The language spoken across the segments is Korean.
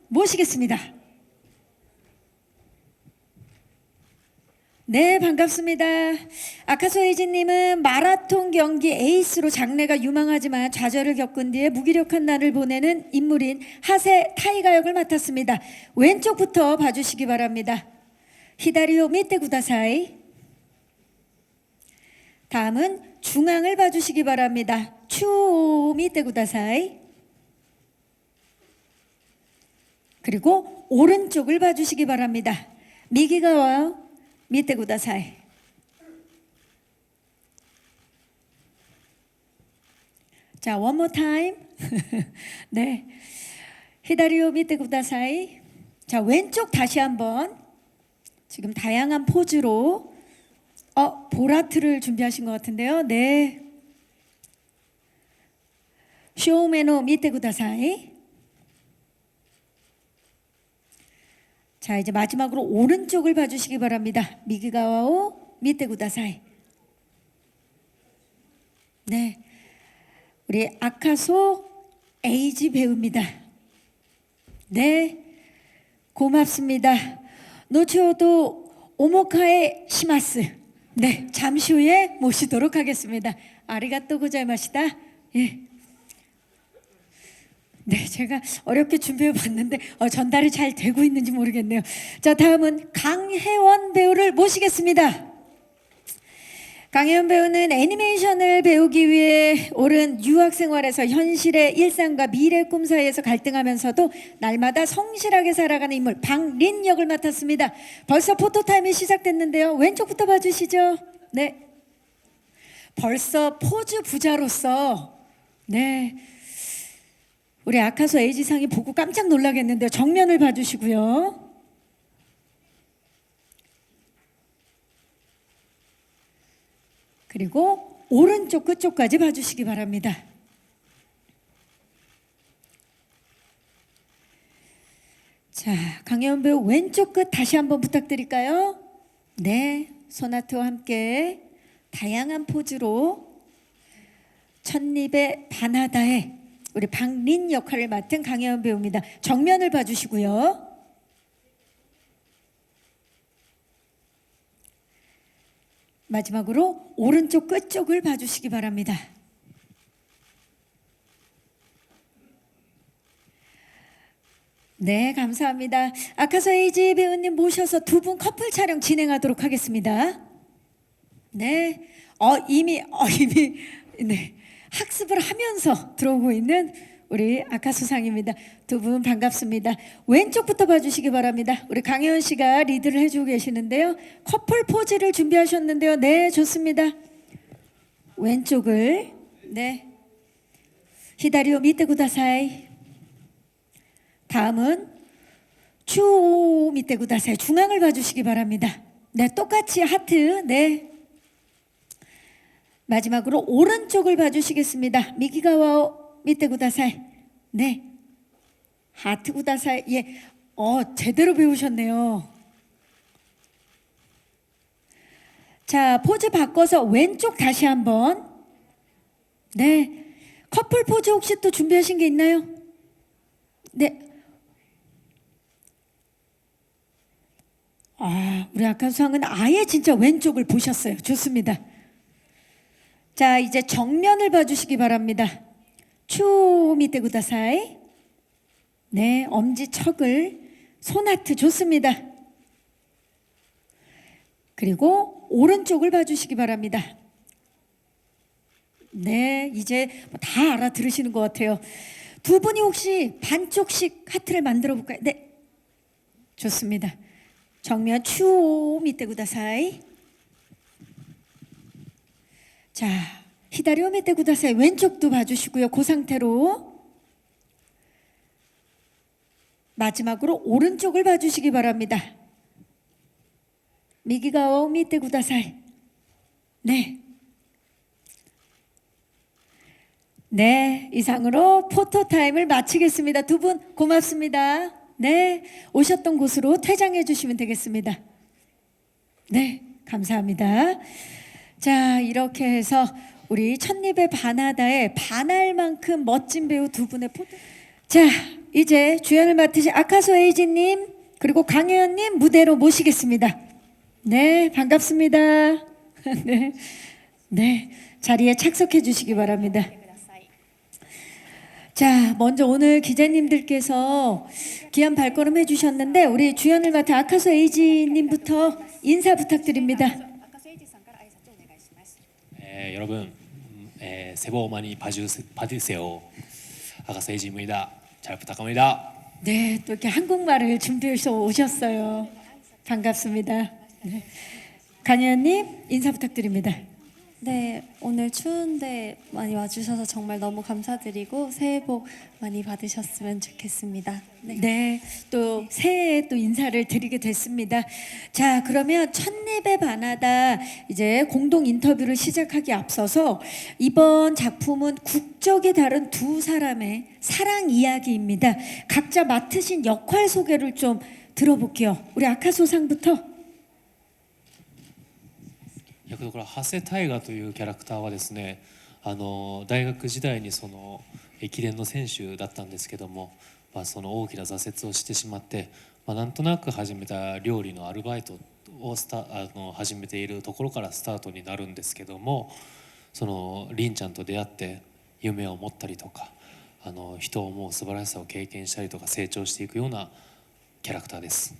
모시겠습니다. 네, 반갑습니다. 아카소 에이지님은 마라톤 경기 에이스로 장래가 유망하지만 좌절을 겪은 뒤에 무기력한 날을 보내는 인물인 하세 타이가 역을 맡았습니다. 왼쪽부터 봐주시기 바랍니다. 히다리오 미테 구다사이. 다음은 중앙을 봐주시기 바랍니다. 추 미테 구다사이. 그리고 오른쪽을 봐주시기 바랍니다. 미기가와 미테 구다사이. 자, one more time. 네, 히다리오 미테 구다사이. 자, 왼쪽 다시 한번. 지금 다양한 포즈로 보라트를 준비하신 것 같은데요. 네, 쇼메노 미테 구다사이. 자, 이제 마지막으로 오른쪽을 봐주시기 바랍니다. 미기가와오 미테 구다사이. 네, 우리 아카소 에이지 배우입니다. 네, 고맙습니다. 노치오도 오모카에 시마스. 네, 잠시 후에 모시도록 하겠습니다. 아리가또 고자이마시다. 예. 네, 제가 어렵게 준비해 봤는데 전달이 잘 되고 있는지 모르겠네요. 자, 다음은 강혜원 배우를 모시겠습니다. 강혜원 배우는 애니메이션을 배우기 위해 오랜 유학 생활에서 현실의 일상과 미래 꿈 사이에서 갈등하면서도 날마다 성실하게 살아가는 인물 방린 역을 맡았습니다. 벌써 포토타임이 시작됐는데요. 왼쪽부터 봐주시죠. 네, 벌써 포즈 부자로서 네, 우리 아카소 에이지상이 보고 깜짝 놀라겠는데요. 정면을 봐주시고요. 그리고 오른쪽 끝쪽까지 봐주시기 바랍니다. 자, 강혜원 배우 왼쪽 끝 다시 한번 부탁드릴까요? 네, 소나트와 함께 다양한 포즈로 첫입의 바나다에 우리 방린 역할을 맡은 강혜원 배우입니다. 정면을 봐주시고요. 마지막으로 오른쪽 끝쪽을 봐주시기 바랍니다. 네, 감사합니다. 아카소 에이지 배우님 모셔서 두 분 커플 촬영 진행하도록 하겠습니다. 네, 이미 네, 학습을 하면서 들어오고 있는 우리 아카소상입니다. 두 분 반갑습니다. 왼쪽부터 봐주시기 바랍니다. 우리 강혜원 씨가 리드를 해주고 계시는데요. 커플 포즈를 준비하셨는데요. 네, 좋습니다. 왼쪽을 네, 히다리오 미테 구다사이. 다음은 추 미테 구다사이. 중앙을 봐주시기 바랍니다. 네, 똑같이 하트. 네, 마지막으로 오른쪽을 봐주시겠습니다. 미기가와오 미테 구다사이. 네, 하트 구다사이. 예, 제대로 배우셨네요. 자, 포즈 바꿔서 왼쪽 다시 한번. 네, 커플 포즈 혹시 또 준비하신 게 있나요? 네. 우리 아카소상은 아예 진짜 왼쪽을 보셨어요. 좋습니다. 자, 이제 정면을 봐주시기 바랍니다. 추 미테 구다사이. 네, 엄지척을 손하트. 좋습니다. 그리고 오른쪽을 봐주시기 바랍니다. 네, 이제 다 알아들으시는 것 같아요. 두 분이 혹시 반쪽씩 하트를 만들어 볼까요? 네, 좋습니다. 정면 추 미테 구다사이. 자, 히다리오 미테 구다사이. 왼쪽도 봐주시고요. 그 상태로 마지막으로 오른쪽을 봐주시기 바랍니다. 미기가오 미테 구다사이. 네, 네, 이상으로 포토타임을 마치겠습니다. 두 분 고맙습니다. 네, 오셨던 곳으로 퇴장해 주시면 되겠습니다. 네, 감사합니다. 자, 이렇게 해서 우리 첫입의 바나다에 반할 만큼 멋진 배우 두 분의 포토. 자, 이제 주연을 맡으신 아카소 에이지님 그리고 강혜연님 무대로 모시겠습니다. 네, 반갑습니다. 네, 네, 자리에 착석해 주시기 바랍니다. 자, 먼저 오늘 기자님들께서 귀한 발걸음 해주셨는데 우리 주연을 맡은 아카소 에이지님부터 인사 부탁드립니다. 여러분, 새해 복 많이 받으세요. 아가사 에이지입니다. 잘 부탁합니다. 네, 또 이렇게 한국말을 준비해서 오셨어요. 반갑습니다. 네. 강혜연님 인사 부탁드립니다. 네, 오늘 추운데 많이 와주셔서 정말 너무 감사드리고 새해 복 많이 받으셨으면 좋겠습니다. 네. 네, 또 새해에 또 인사를 드리게 됐습니다. 자, 그러면 첫입에 반하다 이제 공동 인터뷰를 시작하기 앞서서 이번 작품은 국적이 다른 두 사람의 사랑 이야기입니다. 각자 맡으신 역할 소개를 좀 들어볼게요. 우리 아카소상부터. 役どころ長谷大河というキャラクターはですね、大学時代にその駅伝の選手だったんですけども、その大きな挫折をしてしまって、なんとなく始めた料理のアルバイトを始めているところからスタートになるんですけども、その凛ちゃんと出会って夢を持ったりとか、人を思う素晴らしさを経験したりとか成長していくようなキャラクターです。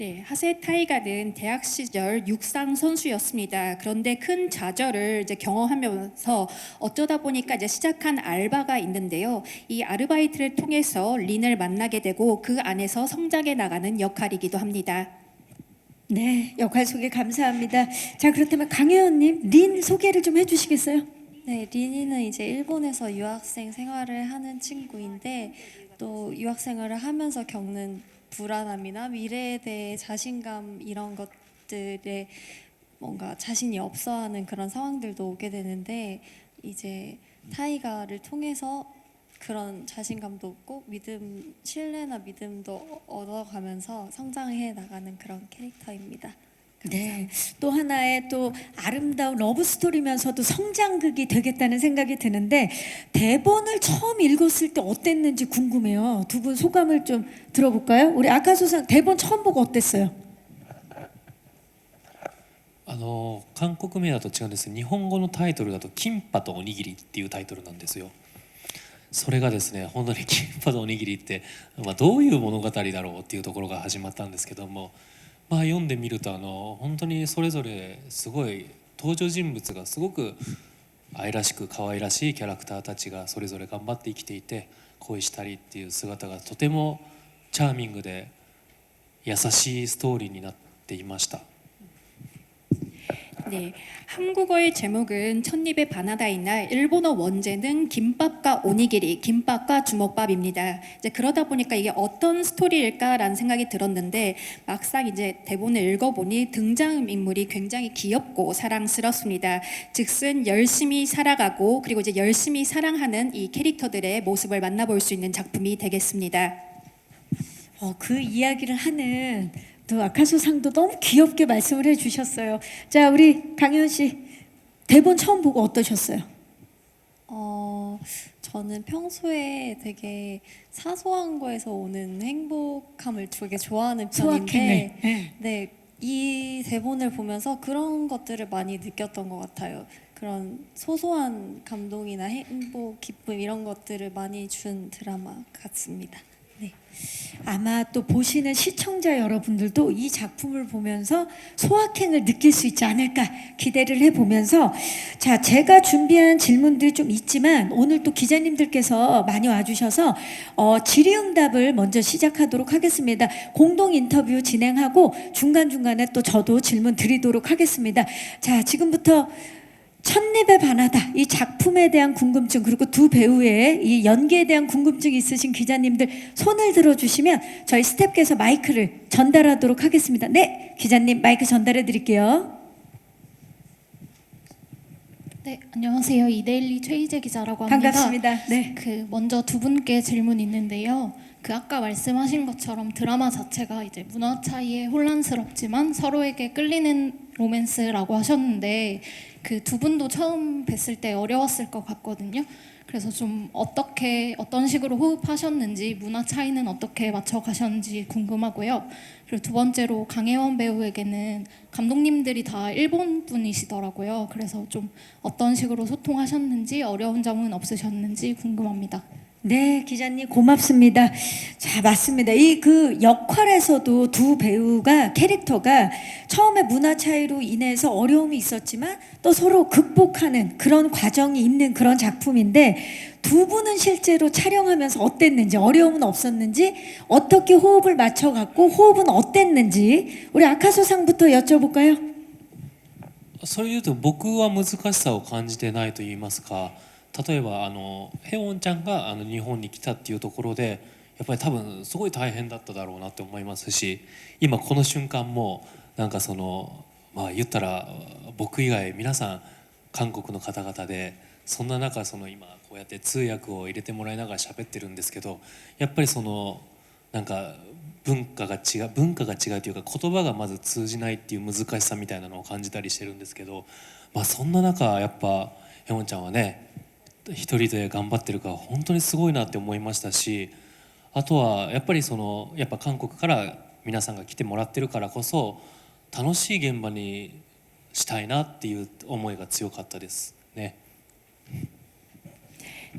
네, 하세 타이가는 대학 시절 육상 선수였습니다. 그런데 큰 좌절을 이제 경험하면서 어쩌다 보니까 이제 시작한 알바가 있는데요. 이 아르바이트를 통해서 린을 만나게 되고 그 안에서 성장해 나가는 역할이기도 합니다. 네, 역할 소개 감사합니다. 자, 그렇다면 강혜연님 린 소개를 좀 해주시겠어요? 네, 리니는 이제 일본에서 유학생 생활을 하는 친구인데 또 유학 생활을 하면서 겪는 불안함이나 미래에 대해 자신감 이런 것들에 뭔가 자신이 없어하는 그런 상황들도 오게 되는데 이제 타이가를 통해서 그런 자신감도 얻고 신뢰나 믿음도 얻어가면서 성장해 나가는 그런 캐릭터입니다. 네, 또 하나의 또 아름다운 러브 스토리면서도 성장극이 되겠다는 생각이 드는데 대본을 처음 읽었을 때 어땠는지 궁금해요. 두 분 소감을 좀 들어볼까요? 우리 아카소상 대본 처음 보고 어땠어요? 韓国名だと違うんです。日本語のタイトルだと「キンパとおにぎり」っていうタイトルなんですよ。それがですね、本当にキンパとおにぎりって、どういう物語だろうっていうところが始まったんですけども、読んでみると本当にそれぞれすごい登場人物がすごく愛らしく可愛らしいキャラクターたちがそれぞれ頑張って生きていて恋したりっていう姿がとてもチャーミングで優しいストーリーになっていました。 네, 한국어의 제목은 첫입에 바나다이나 일본어 원제는 김밥과 오니기리, 김밥과 주먹밥입니다. 이제 그러다 보니까 이게 어떤 스토리일까라는 생각이 들었는데 막상 이제 대본을 읽어보니 등장 인물이 굉장히 귀엽고 사랑스럽습니다. 즉슨 열심히 살아가고 그리고 이제 열심히 사랑하는 이 캐릭터들의 모습을 만나볼 수 있는 작품이 되겠습니다. 그 이야기를 하는 또 아카소상도 너무 귀엽게 말씀을 해주셨어요. 자, 우리 강현 씨 대본 처음 보고 어떠셨어요? 저는 평소에 되게 사소한 거에서 오는 행복함을 되게 좋아하는 편인데 네. 네, 이 대본을 보면서 그런 것들을 많이 느꼈던 것 같아요. 그런 소소한 감동이나 행복, 기쁨 이런 것들을 많이 준 드라마 같습니다. 네. 아마 또 보시는 시청자 여러분들도 이 작품을 보면서 소확행을 느낄 수 있지 않을까 기대를 해보면서 자, 제가 준비한 질문들이 좀 있지만 오늘 또 기자님들께서 많이 와주셔서 질의응답을 먼저 시작하도록 하겠습니다. 공동 인터뷰 진행하고 중간중간에 또 저도 질문 드리도록 하겠습니다. 자, 지금부터 첫입에 반하다 이 작품에 대한 궁금증 그리고 두 배우의 이 연기에 대한 궁금증이 있으신 기자님들 손을 들어주시면 저희 스태프께서 마이크를 전달하도록 하겠습니다. 네, 기자님 마이크 전달해 드릴게요. 네, 안녕하세요. 이데일리 최희재 기자라고 합니다. 반갑습니다. 네. 먼저 두 분께 질문 있는데요. 아까 말씀하신 것처럼 드라마 자체가 이제 문화 차이에 혼란스럽지만 서로에게 끌리는 로맨스라고 하셨는데 두 분도 처음 뵀을 때 어려웠을 것 같거든요. 그래서 좀 어떤 식으로 호흡하셨는지 문화 차이는 어떻게 맞춰 가셨는지 궁금하고요. 그리고 두 번째로 강혜원 배우에게는 감독님들이 다 일본 분이시더라고요. 그래서 좀 어떤 식으로 소통하셨는지 어려운 점은 없으셨는지 궁금합니다. 네, 기자님 고맙습니다. 자, 맞습니다. 이 그 역할에서도 두 배우가 캐릭터가 처음에 문화 차이로 인해서 어려움이 있었지만 또 서로 극복하는 그런 과정이 있는 그런 작품인데 두 분은 실제로 촬영하면서 어땠는지 어려움은 없었는지 어떻게 호흡을 맞춰 갖고 호흡은 어땠는지 우리 아카소상부터 여쭤볼까요? それで言うと僕は難しさを感じてないと言いますか、例えばヘウォンちゃんが日本に来たっていうところでやっぱり多分すごい大変だっただろうなって思いますし、今この瞬間もなんかまあ言ったら僕以外皆さん韓国の方々で、そんな中今こうやって通訳を入れてもらいながら喋ってるんですけど、やっぱりなんか文化が違うというか言葉がまず通じないっていう難しさみたいなのを感じたりしてるんですけど、まあそんな中やっぱヘウォンちゃんはね一人で頑張ってるから本当にすごいなって思いましたし、あとはやっぱりやっぱ韓国から皆さんが来てもらってるからこそ楽しい現場にしたいなっていう思いが強かったですね。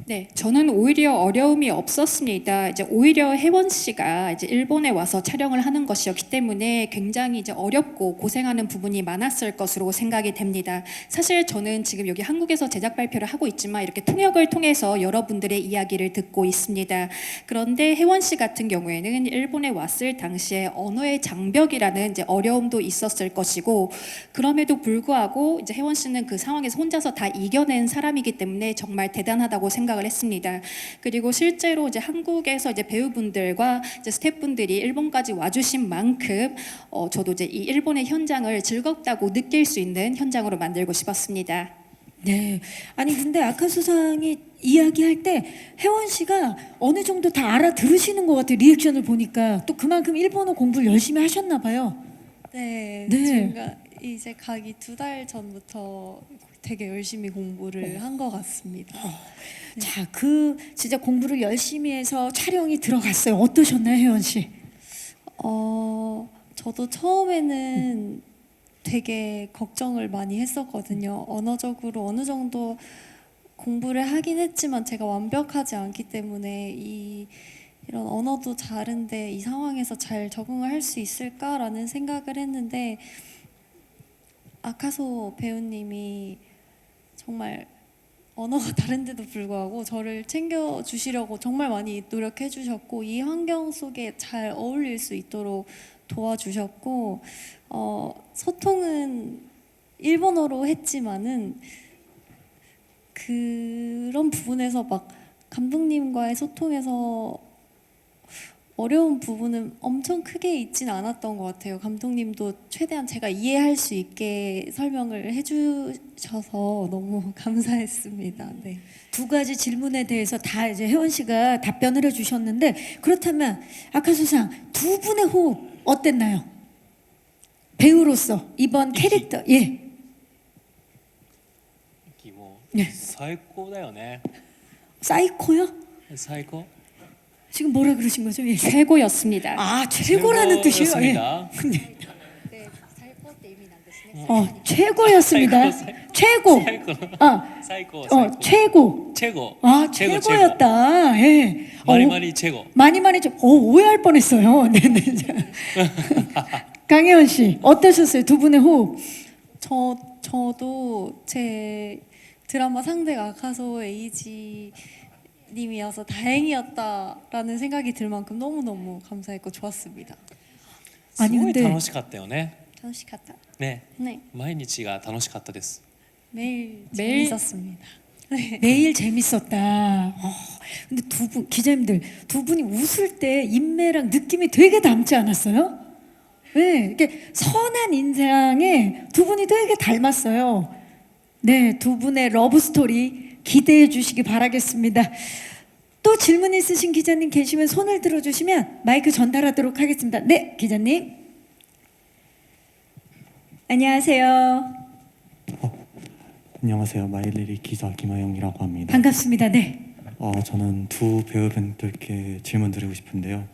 네, 저는 오히려 어려움이 없었습니다. 이제 오히려 혜원 씨가 이제 일본에 와서 촬영을 하는 것이었기 때문에 굉장히 이제 어렵고 고생하는 부분이 많았을 것으로 생각이 됩니다. 사실 저는 지금 여기 한국에서 제작 발표를 하고 있지만 이렇게 통역을 통해서 여러분들의 이야기를 듣고 있습니다. 그런데 혜원 씨 같은 경우에는 일본에 왔을 당시에 언어의 장벽이라는 이제 어려움도 있었을 것이고, 그럼에도 불구하고 이제 혜원 씨는 그 상황에서 혼자서 다 이겨낸 사람이기 때문에 정말 대단하다고 생각을 했습니다. 그리고 실제로 이제 한국에서 이제 배우분들과 이제 스태프분들이 일본까지 와주신 만큼 저도 이제 이 일본의 현장을 즐겁다고 느낄 수 있는 현장으로 만들고 싶었습니다. 네. 아니 근데 아카소상이 이야기할 때 혜원 씨가 어느 정도 다 알아들으시는 것 같아요. 리액션을 보니까 또 그만큼 일본어 공부를 열심히 하셨나 봐요. 네, 네. 제가 이제 가기 2달 전부터 되게 열심히 공부를 한 것 같습니다. 자, 그 진짜 공부를 열심히 해서 촬영이 들어갔어요. 어떠셨나요, 혜원 씨? 저도 처음에는 되게 걱정을 많이 했었거든요. 언어적으로 어느 정도 공부를 하긴 했지만 제가 완벽하지 않기 때문에 이런 언어도 다른데 이 상황에서 잘 적응을 할 수 있을까라는 생각을 했는데 아카소 배우님이 정말 언어가 다른데도 불구하고 저를 챙겨주시려고 정말 많이 노력해 주셨고 이 환경 속에 잘 어울릴 수 있도록 도와주셨고 소통은 일본어로 했지만은 그런 부분에서 막 감독님과의 소통에서 어려운 부분은 엄청 크게 있진 않았던 것 같아요. 감독님도 최대한 제가 이해할 수 있게 설명을 해주셔서 너무 감사했습니다. 네. 두 가지 질문에 대해서 다 이제 혜원 씨가 답변을 해주셨는데 그렇다면 아카소상 두 분의 호흡 어땠나요? 배우로서 이번 캐릭터 예. もねう最高だよね。 사이코요? 最高。 지금 뭐라 그러신 거죠? 예. 최고였습니다. 아 최고라는 뜻이에요. 예. 최고였습니다. 최고였습니다. 최고. 最高。 아, 最高。最高。 최고. チェゴ。 아 최고, 최고였다. 예. 마리마리 체고. 많이 좀 오해할 뻔했어요. 네네. 강혜원 씨 어떠셨어요? 두 분의 호흡. 저도 제 드라마 상대가 아카소 에이지 님이어서 다행이었다라는 생각이 들 만큼 너무너무 감사했고 좋았습니다. す 아니 ごい 근데 楽しかったよね。 楽しかった. ね。 네, 毎日が楽しかったです。 매일 매일 재밌었습니다. 네. 매일 재밌었다. 근데 두 분 기자님들 두 분이 웃을 때 인매랑 느낌이 되게 닮지 않았어요? 네, 이렇게 선한 인상에 두 분이 되게 닮았어요. 네, 두 분의 러브 스토리 기대해 주시기 바라겠습니다. 또 질문 있으신 기자님 계시면 손을 들어주시면 마이크 전달하도록 하겠습니다. 네, 기자님. 안녕하세요. 안녕하세요. 마일리리 기자 김하영이라고 합니다. 반갑습니다. 네. 저는 두 배우분들께 질문 드리고 싶은데요.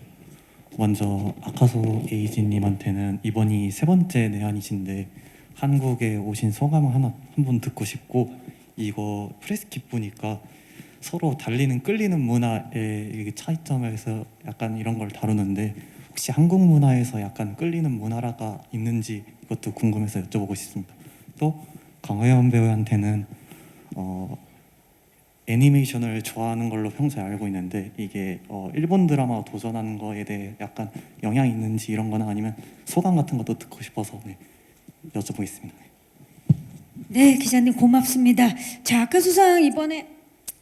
먼저 아카소 에이지님한테는 이번이 세 번째 내한이신데 한국에 오신 소감을 한번 듣고 싶고, 이거 프레스킷 보니까 서로 달리는 끌리는 문화의 이게 차이점에서 약간 이런 걸 다루는데, 혹시 한국 문화에서 약간 끌리는 문화가 있는지 이것도 궁금해서 여쭤보고 싶습니다. 또 강하연 배우한테는 애니메이션을 좋아하는 걸로 평소에 알고 있는데, 이게 일본 드라마 도전하는 거에 대해 약간 영향이 있는지 이런 거나 아니면 소감 같은 것도 듣고 싶어서 여쭤보겠습니다. 네, 기자님 고맙습니다. 자, 아카수상 이번에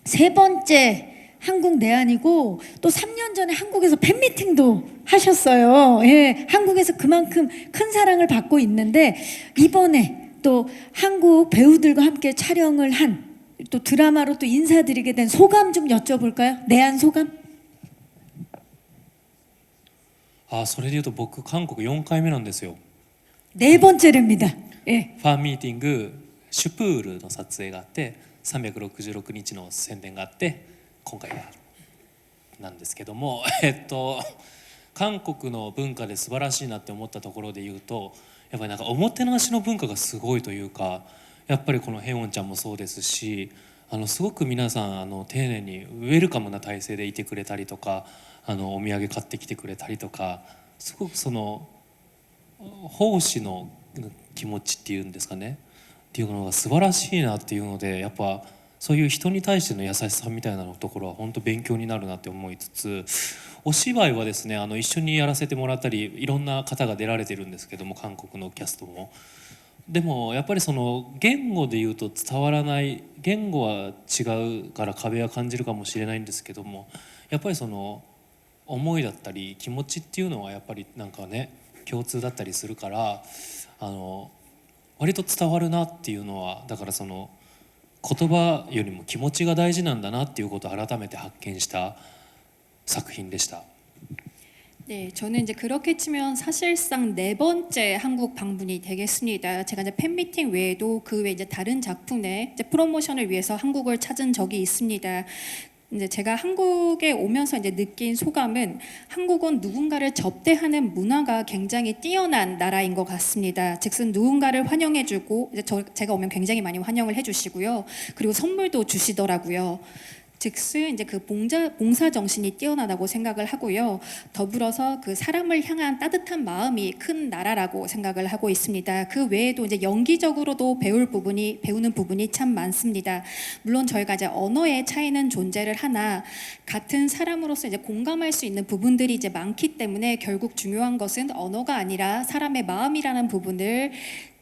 세 번째 한국 내한이고 또 3년 전에 한국에서 팬미팅도 하셨어요. 예, 한국에서 그만큼 큰 사랑을 받고 있는데 이번에 또 한국 배우들과 함께 촬영을 한 또 드라마로 또 인사드리게 된 소감 좀 여쭤볼까요? 내한 소감? それで言うと僕韓国4回目なんですよ。 네 번째랍니다. 예. ファンミーティングシュプールの撮影があって366日の宣伝があって今回がなんですけども韓国の文化で素晴らしいなって思ったところで言うと、やっぱりなんかおもてなしの文化がすごいというか、やっぱりこのヘウォンちゃんもそうですし、すごく皆さん丁寧にウェルカムな体制でいてくれたりとか、お土産買ってきてくれたりとか、すごくその奉仕の気持ちっていうんですかねっていうのが素晴らしいなっていうので、やっぱそういう人に対しての優しさみたいなところは本当勉強になるなって思いつつ、お芝居はですね一緒にやらせてもらったりいろんな方が出られてるんですけども、韓国のキャストも。でもやっぱりその言語で言うと伝わらない、言語は違うから壁は感じるかもしれないんですけども、やっぱりその思いだったり気持ちっていうのはやっぱりなんかね共通だったりするから、割と伝わるなっていうのは、だからその言葉よりも気持ちが大事なんだなっていうことを改めて発見した作品でした。 네, 저는 이제 그렇게 치면 사실상 네 번째 한국 방문이 되겠습니다. 제가 이제 팬미팅 외에도 그 외 이제 다른 작품의 이제 프로모션을 위해서 한국을 찾은 적이 있습니다. 이제 제가 한국에 오면서 이제 느낀 소감은 한국은 누군가를 접대하는 문화가 굉장히 뛰어난 나라인 것 같습니다. 즉슨 누군가를 환영해주고 이제 제가 오면 굉장히 많이 환영을 해주시고요. 그리고 선물도 주시더라고요. 즉슨 이제 그 봉사 정신이 뛰어나다고 생각을 하고요. 더불어서 그 사람을 향한 따뜻한 마음이 큰 나라라고 생각을 하고 있습니다. 그 외에도 이제 연기적으로도 배우는 부분이 참 많습니다. 물론 저희가 이제 언어의 차이는 존재를 하나 같은 사람으로서 이제 공감할 수 있는 부분들이 이제 많기 때문에 결국 중요한 것은 언어가 아니라 사람의 마음이라는 부분을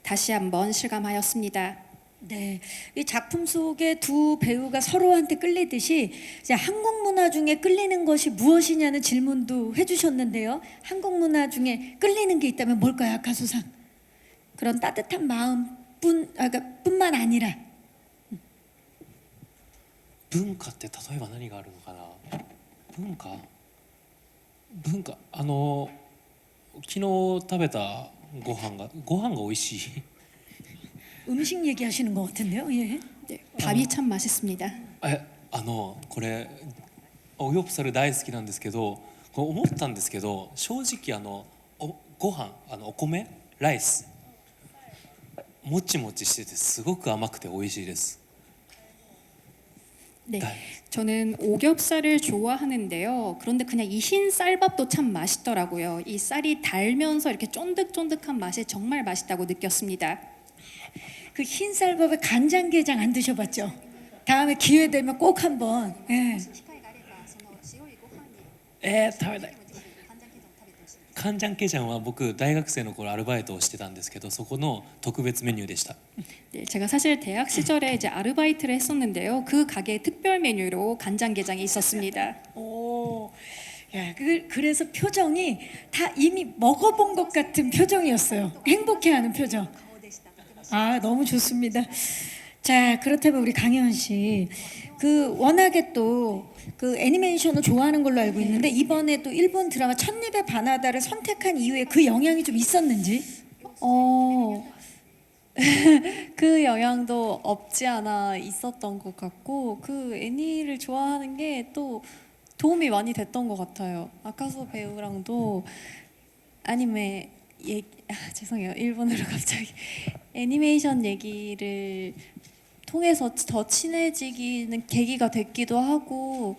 다시 한번 실감하였습니다. 네, 이 작품 속에 두 배우가 서로한테 끌리듯이 이제 한국 문화 중에 끌리는 것이 무엇이냐는 질문도 해주셨는데요. 한국 문화 중에 끌리는 게 있다면 뭘까요, 아카소상? 그런 따뜻한 마음뿐만 아니라 文化って例えば何があるのかな。文化昨日食べたご飯が美味しい。 음식 얘기하시는 것 같은데요. 예. 네, 밥이 참 맛있습니다. これオヨプサル大好きなんですけど、これ思ったんですけど、正直ご飯お米ライスもちもちしててすごく甘くて美味しいです。 네, 저는 오겹살을 좋아하는데요. 그런데 그냥 이 흰 쌀밥도 참 맛있더라고요. 이 쌀이 달면서 이렇게 쫀득쫀득한 맛이 정말 맛있다고 느꼈습니다. 그 흰쌀밥에 간장게장 안 드셔봤죠? 다음에 기회 되면 꼭 한번. 예. 食べたい。カンジャンケジャンは僕大学生の頃アルバイトをしてたんですけど、そこの特別メニューでした。 네, 제가 사실 대학 시절에 이제 아르바이트를 했었는데요. 그 가게의 특별 메뉴로 간장게장이 있었습니다. 오, 야, 그래서 표정이 다 이미 먹어본 것 같은 표정이었어요. 행복해하는 표정. 아, 너무 좋습니다. 자, 그렇다면 우리 강혜원 씨, 그 워낙에 또 그 애니메이션을 좋아하는 걸로 알고 있는데 이번에 또 일본 드라마 첫입의 바나다를 선택한 이유에 그 영향이 좀 있었는지? 그 영향도 없지 않아 있었던 것 같고 그 애니를 좋아하는 게 또 도움이 많이 됐던 것 같아요. 아카소 배우랑도 아니메 죄송해요. 일본어로 갑자기 애니메이션 얘기를 통해서 더 친해지기는 계기가 됐기도 하고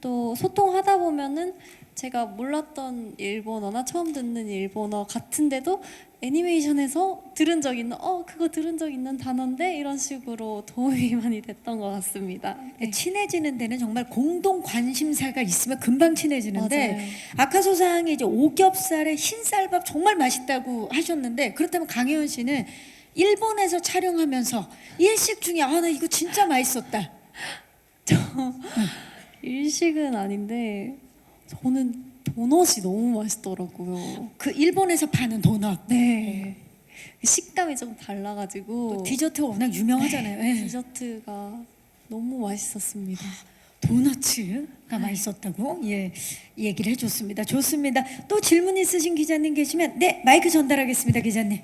또 소통하다 보면은 제가 몰랐던 일본어나 처음 듣는 일본어 같은데도 애니메이션에서 들은 적 있는 그거 들은 적 있는 단어인데 이런 식으로 도움이 많이 됐던 것 같습니다. 네. 친해지는 데는 정말 공동 관심사가 있으면 금방 친해지는데 맞아요. 아카소상이 이제 오겹살에 흰쌀밥 정말 맛있다고 하셨는데 그렇다면 강혜원 씨는 일본에서 촬영하면서 일식 중에 나 이거 진짜 맛있었다. 일식은 아닌데 저는 도넛이 너무 맛있더라고요. 그 일본에서 파는 도넛. 네. 식감이 좀 달라가지고 또 디저트가 워낙 유명하잖아요. 예. 디저트가 너무 맛있었습니다. 도너츠가 맛있었다고 얘기를 해줬습니다. 좋습니다. 또 질문 있으신 기자님 계시면 네 마이크 전달하겠습니다. 기자님.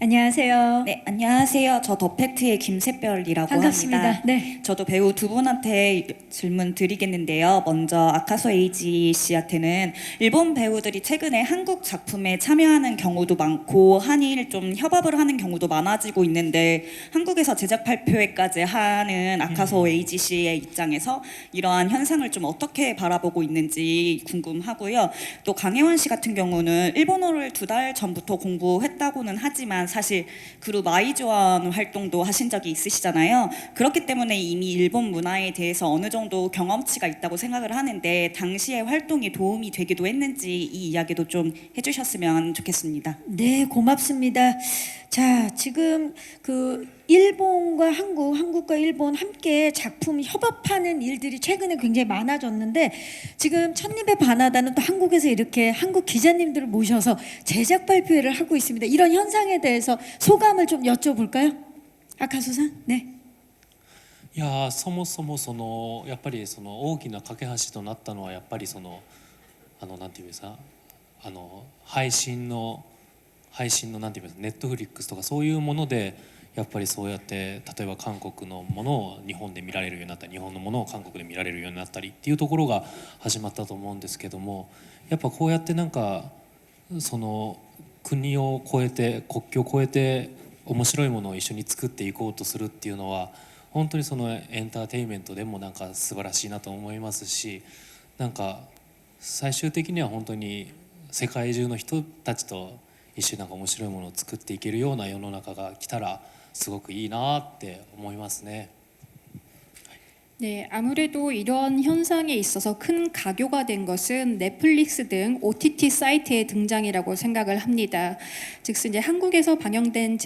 안녕하세요. 네, 안녕하세요. 저 더팩트의 김샛별이라고 반갑습니다. 합니다. 네. 저도 배우 두 분한테 질문 드리겠는데요. 먼저 아카소 에이지 씨한테는 일본 배우들이 최근에 한국 작품에 참여하는 경우도 많고 한일 좀 협업을 하는 경우도 많아지고 있는데 한국에서 제작 발표회까지 하는 아카소 에이지 씨의 입장에서 이러한 현상을 좀 어떻게 바라보고 있는지 궁금하고요. 또 강혜원 씨 같은 경우는 일본어를 2달 전부터 공부했다고는 하지만 사실 그룹 아이즈원 활동도 하신 적이 있으시잖아요. 그렇기 때문에 이미 일본 문화에 대해서 어느 정도 경험치가 있다고 생각을 하는데 당시의 활동이 도움이 되기도 했는지 이 이야기도 좀 해주셨으면 좋겠습니다. 네, 고맙습니다. 자, 지금 그 일본과 한국과 일본 함께 작품 협업하는 일들이 최근에 굉장히 많아졌는데 지금 첫입의 바나다는 또 한국에서 이렇게 한국 기자님들을 모셔서 제작 발표회를 하고 있습니다. 이런 현상에 대해서 소감을 좀 여쭤볼까요? 아카소상? 네. いやーそもそもやっぱり大きな架け橋となったのはやっぱりなんていうんですか配信のなんていうんですかネットフリックスとかそういうものでやっぱりそうやって例えば韓国のものを日本で見られるようになったり日本のものを韓国で見られるようになったりっていうところが始まったと思うんですけどもやっぱこうやってなんか国を越えて国境を越えて面白いものを一緒に作っていこうとするっていうのは本当にエンターテインメントでもなんか素晴らしいなと思いますしなんか最終的には本当に世界中の人たちと一緒になんか面白いものを作っていけるような世の中が来たらすごくいいなって思いますね。 네, 아무래도 이런 현상에 있어서 큰 가교가 된 것은 넷플릭스 등 OTT 사이트의 등장이라고 생각을 합니다. 즉슨 이제 한국에서 방영된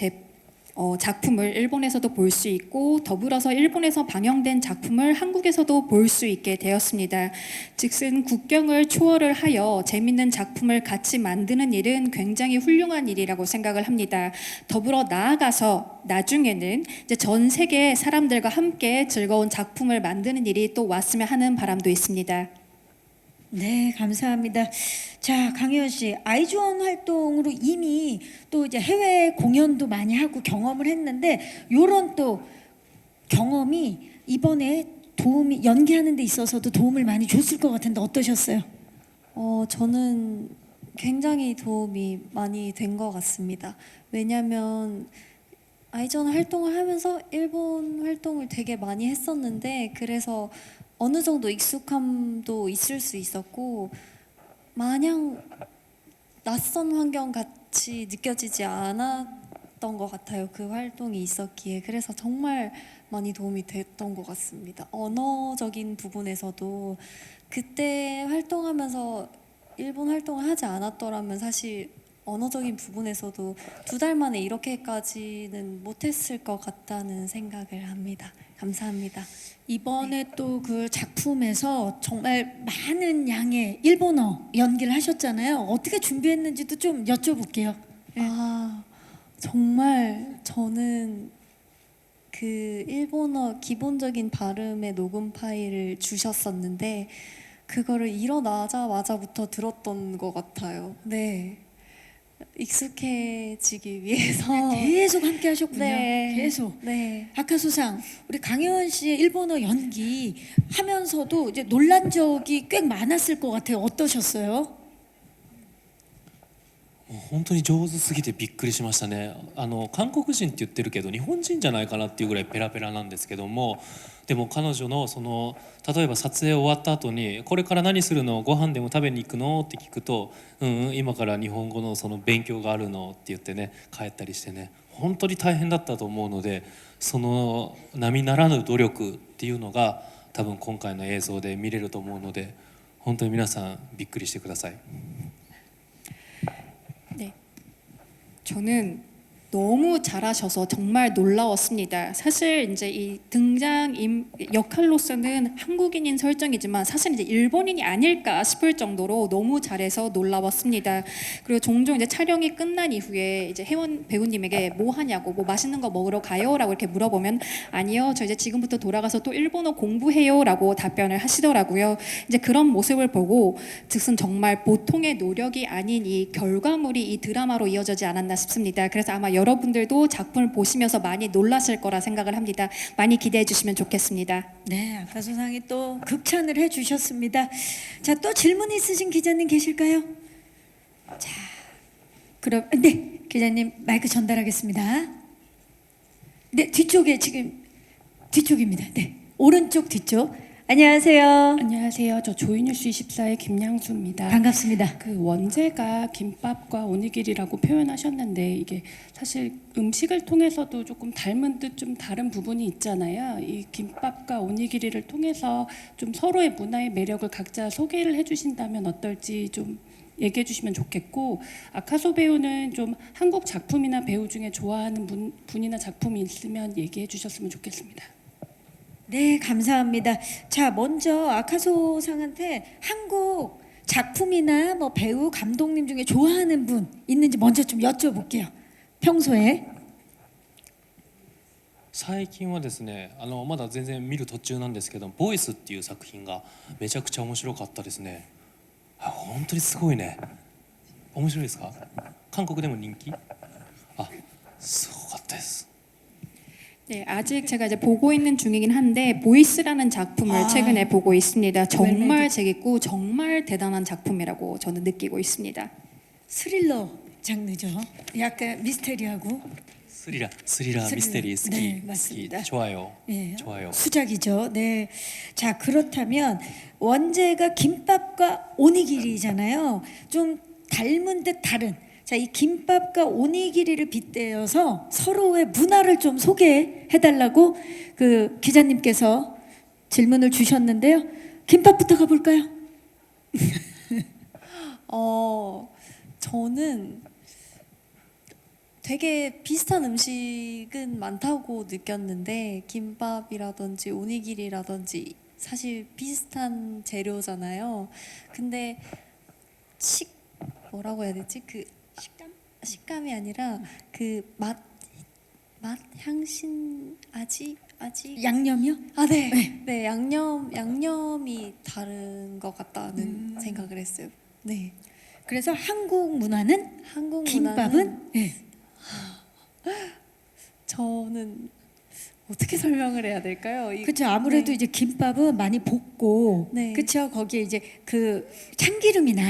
작품을 일본에서도 볼 수 있고 더불어서 일본에서 방영된 작품을 한국에서도 볼 수 있게 되었습니다. 즉슨 국경을 초월을 하여 재밌는 작품을 같이 만드는 일은 굉장히 훌륭한 일이라고 생각을 합니다. 더불어 나아가서 나중에는 이제 전 세계 사람들과 함께 즐거운 작품을 만드는 일이 또 왔으면 하는 바람도 있습니다. 네, 감사합니다. 자, 강혜원 씨, 아이즈원 활동으로 이미 또 이제 해외 공연도 많이 하고 경험을 했는데 요런 또 경험이 이번에 도움이 연기하는 데 있어서도 도움을 많이 줬을 것 같은데 어떠셨어요? 저는 굉장히 도움이 많이 된 것 같습니다. 왜냐하면 아이전 활동을 하면서 일본 활동을 되게 많이 했었는데 그래서 어느 정도 익숙함도 있을 수 있었고 마냥 낯선 환경 같이 느껴지지 않았던 것 같아요. 그 활동이 있었기에 그래서 정말 많이 도움이 됐던 것 같습니다. 언어적인 부분에서도 그때 활동하면서 일본 활동을 하지 않았더라면 사실 언어적인 부분에서도 2달 만에 이렇게까지는 못했을 것 같다는 생각을 합니다. 감사합니다. 이번에 또 그 작품에서 정말 많은 양의 일본어 연기를 하셨잖아요. 어떻게 준비했는지도 좀 여쭤볼게요. 정말 저는 그 일본어 기본적인 발음의 녹음 파일을 주셨었는데 그거를 일어나자마자부터 들었던 것 같아요. 네. 익숙해지기 위해서 계속 함께 하셨군요. 네. 계속. 네. 아카소상, 우리 강혜원 씨의 일본어 연기 하면서도 이제 놀란 적이 꽤 많았을 것 같아요. 어떠셨어요? もう本当に上手すぎてびっくりしましたね。韓国人って言ってるけど日本人じゃないかなっていうぐらいペラペラなんですけども、でも彼女のその例えば撮影終わった後にこれから何するの、ご飯でも食べに行くのって聞くと、今から日本語のその勉強があるのって言ってね帰ったりしてね、本当に大変だったと思うので、その並ならぬ努力っていうのが多分今回の映像で見れると思うので、本当に皆さんびっくりしてください。 저는 너무 잘하셔서 정말 놀라웠습니다. 사실 이제 이 역할로서는 한국인인 설정이지만 사실 이제 일본인이 아닐까 싶을 정도로 너무 잘해서 놀라웠습니다. 그리고 종종 이제 촬영이 끝난 이후에 이제 혜원 배우님에게 뭐 하냐고, 뭐 맛있는 거 먹으러 가요라고 이렇게 물어보면 아니요, 저 이제 지금부터 돌아가서 또 일본어 공부해요라고 답변을 하시더라고요. 이제 그런 모습을 보고 즉슨 정말 보통의 노력이 아닌 이 결과물이 이 드라마로 이어지지 않았나 싶습니다. 그래서 아마 여러분들도 작품을 보시면서 많이 놀라실 거라 생각을 합니다. 많이 기대해 주시면 좋겠습니다. 네, 아카소상이 또 극찬을 해주셨습니다. 자, 또 질문 있으신 기자님 계실까요? 자, 그럼 네, 기자님 마이크 전달하겠습니다. 네, 뒤쪽에 지금 뒤쪽입니다. 네, 오른쪽 뒤쪽. 안녕하세요. 안녕하세요. 저 조이뉴스 24의 김양수입니다. 반갑습니다. 그 원제가 김밥과 오니기리라고 표현하셨는데 이게 사실 음식을 통해서도 조금 닮은 듯 좀 다른 부분이 있잖아요. 이 김밥과 오니기리를 통해서 좀 서로의 문화의 매력을 각자 소개를 해주신다면 어떨지 좀 얘기해 주시면 좋겠고, 아카소 배우는 좀 한국 작품이나 배우 중에 좋아하는 분이나 작품이 있으면 얘기해 주셨으면 좋겠습니다. 네, 감사합니다. 자, 먼저 아카소 상한테 한국 작품이나 뭐 배우, 감독님 중에 좋아하는 분 있는지 먼저 좀 여쭤볼게요. 평소에. 最近はですね、まだ全然見る途中なんですけど、ボイスっていう作品がめちゃくちゃ面白かったですね。本当にすごいね。面白いですか？韓国でも人気？あ、すごかったです。 네, 아직 제가 이제 보고 있는 중이긴 한데 보이스라는 작품을 최근에 보고 있습니다. 정말 재밌고 정말 대단한 작품이라고 저는 느끼고 있습니다. 스릴러 장르죠. 약간 미스테리하고. 스리라 미스테리 스키. 네, 맞습니다. 좋아요. 예, 좋아요. 수작이죠. 네. 자, 그렇다면 원제가 김밥과 오니기리잖아요. 좀 닮은 듯 다른. 자, 이 김밥과 오니기리를 빗대어서 서로의 문화를 좀 소개해달라고 그 기자님께서 질문을 주셨는데요. 김밥부터 가볼까요? 저는 되게 비슷한 음식은 많다고 느꼈는데 김밥이라든지 오니기리라든지 사실 비슷한 재료잖아요. 근데 뭐라고 해야 되지? 그 식감이 아니라 그 맛 향신 아직 양념이요? 네, 양념이 다른 것 같다는 생각을 했어요. 네. 그래서 한국 문화는 한국 김밥은 문화는 네. 저는 어떻게 설명을 해야 될까요? 그렇죠. 아무래도 네. 이제 김밥은 많이 볶고, 네. 그렇죠. 거기에 이제 그 참기름이나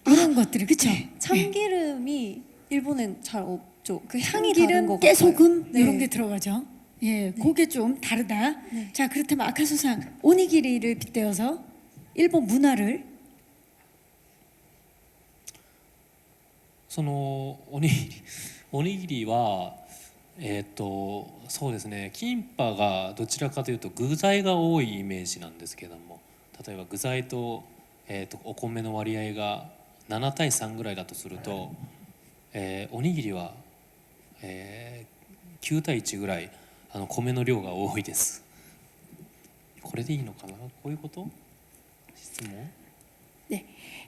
이런 것들을 그렇죠. 참기름이 일본엔 잘 없죠. 그 향이 다른 참기름, 것 같아요. 깨소금 네. 이런 게 들어가죠. 예, 그게 좀 다르다. 네. 자, 그렇다면 아카소상 오니기리를 빗대어서 일본 문화를 そのおにぎりはそうですね、キンパがどちらかというと具材が多いイメージなんですけども、例えば具材とお米の割合が7対3ぐらいだとすると、おにぎりは9対1ぐらい米の量が多いです。これでいいのかな？こういうこと？質問？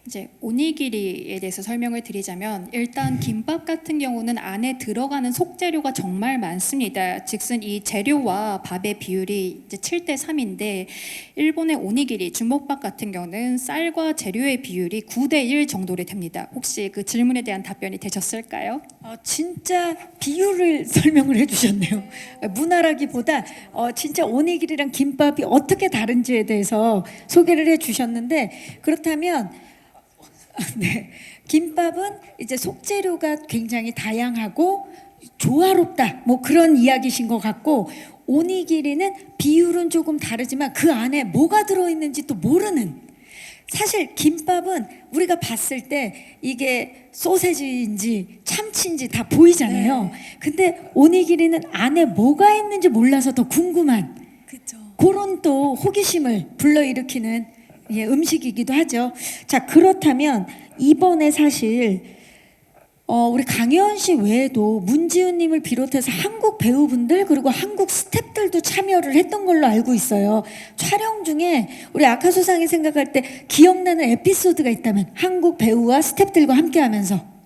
이제 오니기리에 대해서 설명을 드리자면 일단 김밥 같은 경우는 안에 들어가는 속재료가 정말 많습니다. 즉슨 이 재료와 밥의 비율이 이제 7대 3인데 일본의 오니기리, 주먹밥 같은 경우는 쌀과 재료의 비율이 9대 1 정도로 됩니다. 혹시 그 질문에 대한 답변이 되셨을까요? 진짜 비율을 설명을 해주셨네요. 문화라기보다 진짜 오니기리랑 김밥이 어떻게 다른지에 대해서 소개를 해주셨는데 그렇다면 네, 김밥은 이제 속재료가 굉장히 다양하고 조화롭다 뭐 그런 이야기신 것 같고 오니기리는 비율은 조금 다르지만 그 안에 뭐가 들어있는지 또 모르는 사실 김밥은 우리가 봤을 때 이게 소세지인지 참치인지 다 보이잖아요. 근데 오니기리는 안에 뭐가 있는지 몰라서 더 궁금한 그런 또 호기심을 불러일으키는 음식이기도 하죠. 자, 그렇다면 이번에 사실 우리 강혜원 씨 외에도 문지훈님을 비롯해서 한국 배우분들 그리고 한국 스태프들도 참여를 했던 걸로 알고 있어요. 촬영 중에 우리 아카소상이 생각할 때 기억나는 에피소드가 있다면 한국 배우와 스태프들과 함께하면서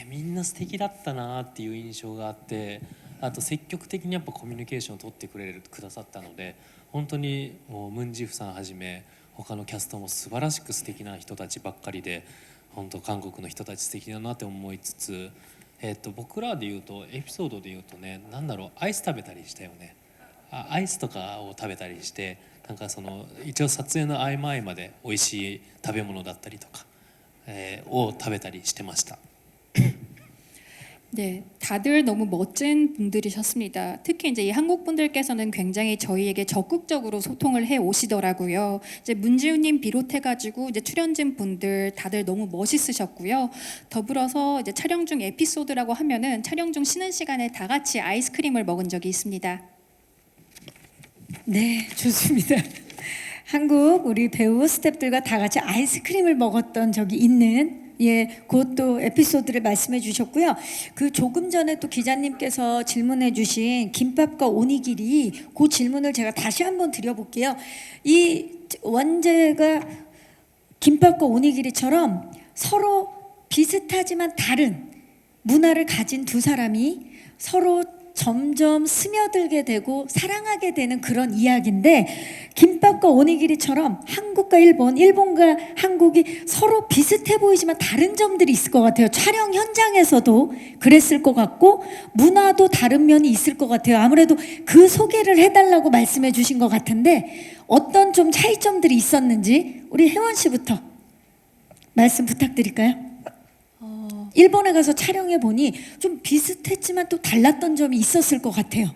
みんな素敵だったなっていう印象があって、あと積極的にやっぱコミュニケーションを取ってくださったので、本当にもうムンジフさんはじめ他のキャストも素晴らしく素敵な人たちばっかりで、本当韓国の人たち素敵だなって思いつつ、僕らで言うとエピソードで言うとね、なんだろう、アイス食べたりしたよね。アイスとかを食べたりして、なんかその一応撮影の合間合間で美味しい食べ物だったりとか、を食べたりしてました。 네, 다들 너무 멋진 분들이셨습니다. 특히 이제 이 한국 분들께서는 굉장히 저희에게 적극적으로 소통을 해 오시더라고요. 이제 문지훈님 비롯해가지고 이제 출연진 분들 다들 너무 멋있으셨고요. 더불어서 이제 촬영 중 에피소드라고 하면은 촬영 중 쉬는 시간에 다 같이 아이스크림을 먹은 적이 있습니다. 네, 좋습니다. 한국 우리 배우 스태프들과 다 같이 아이스크림을 먹었던 적이 있는 그것도 에피소드를 말씀해 주셨고요. 그 조금 전에 또 기자님께서 질문해 주신 김밥과 오니기리 그 질문을 제가 다시 한번 드려볼게요. 이 원제가 김밥과 오니기리처럼 서로 비슷하지만 다른 문화를 가진 두 사람이 서로 점점 스며들게 되고 사랑하게 되는 그런 이야기인데 김밥과 오니기리처럼 한국과 일본, 일본과 한국이 서로 비슷해 보이지만 다른 점들이 있을 것 같아요. 촬영 현장에서도 그랬을 것 같고 문화도 다른 면이 있을 것 같아요. 아무래도 그 소개를 해달라고 말씀해 주신 것 같은데 어떤 좀 차이점들이 있었는지 우리 혜원 씨부터 말씀 부탁드릴까요? 일본에 가서 촬영해 보니 좀 비슷했지만 또 달랐던 점이 있었을 것 같아요.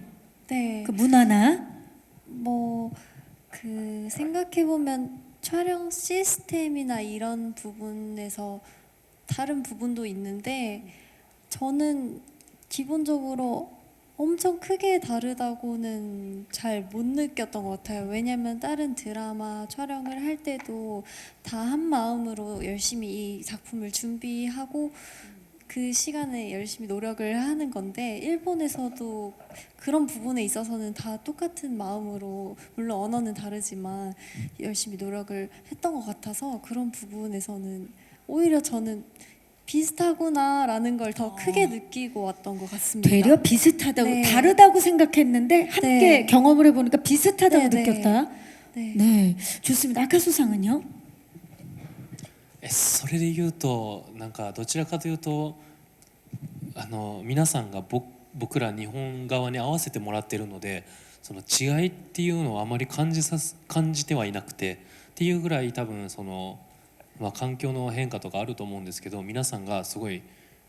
네. 그 문화나 뭐 그 생각해 보면 촬영 시스템이나 이런 부분에서 다른 부분도 있는데 저는 기본적으로 엄청 크게 다르다고는 잘 못 느꼈던 것 같아요. 왜냐면 다른 드라마 촬영을 할 때도 다 한 마음으로 열심히 이 작품을 준비하고 그 시간에 열심히 노력을 하는 건데 일본에서도 그런 부분에 있어서는 다 똑같은 마음으로 물론 언어는 다르지만 열심히 노력을 했던 것 같아서 그런 부분에서는 오히려 저는 비슷하구나라는 걸 더 크게 느끼고 왔던 것 같습니다. 되려 비슷하다고 네. 다르다고 생각했는데 함께 네. 경험을 해보니까 비슷하다고 네, 네. 느꼈다. 네. 네, 좋습니다. 아카소상은요? それで言うとなんかどちらかというと皆さんが僕ら日本側に合わせてもらっているのでその違いっていうのをあまり感じてはいなくてっていうぐらい多分その、環境の変化とかあると思うんですけど皆さんがすごい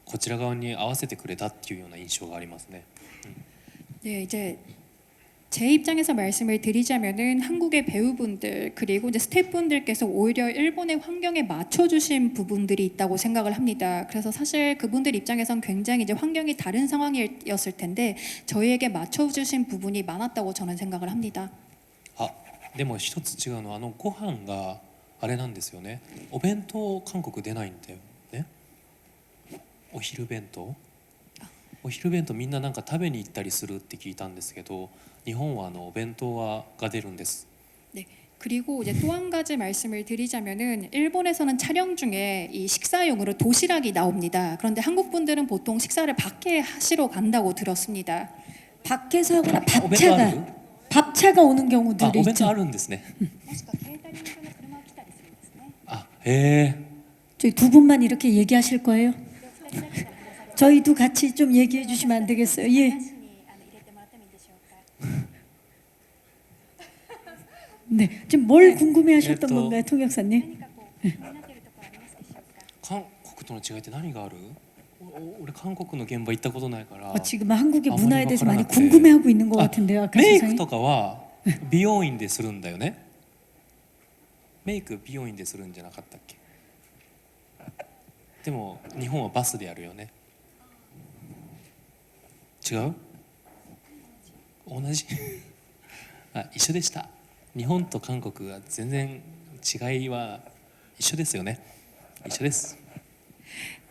こちら側に合わせてくれたっていうような印象がありますね。 네, 이제 제 입장에서 말씀을 드리자면은 한국의 배우분들 그리고 이제 스태프분들께서 오히려 일본의 환경에 맞춰주신 부분들이 있다고 생각을 합니다. 그래서 사실 그분들 입장에선 굉장히 이제 환경이 다른 상황이었을 텐데 저희에게 맞춰주신 부분이 많았다고 저는 생각을 합니다. でも一つ違うのはご飯があれなんですよね。お弁当韓国出ないんだよね。お昼弁当みんななんか食べに行ったりするって聞いたんですけど日本はお弁当が出るんです。 그리고 이제 또 한 가지 말씀을 드리자면은 일본에서는 촬영 중에 이 식사용으로 도시락이 나옵니다. 그런데 한국 분들은 보통 식사를 밖에 하시러 간다고 들었습니다. 밖에서 하거나 お弁当ある？ 밥차가 오는 あ、 경우들이 お弁当 있죠. あるんですね。あ、へえ。 저희 두 분만 이렇게 얘기하실 거예요? 저희도 같이 좀 얘기해 주시면 안 되겠어요? 예. 네, 지금 뭘 궁금해하셨던 건가요, 통역사님? 韓国との違いって何がある？俺韓国の現場行ったことないから。 지금 한국의 아무리 문화에 대해서 많이 막하나 궁금해하고 있는 것 같은데요, 아까 メイ 세상에. クとかは美容院でするんだよね。メイク美容院でするんじゃなかったっけ？でも日本はバスでやるよね。違う？同じ？あ、一緒でした。日本と韓国は全然違いは一緒ですよね。一緒です。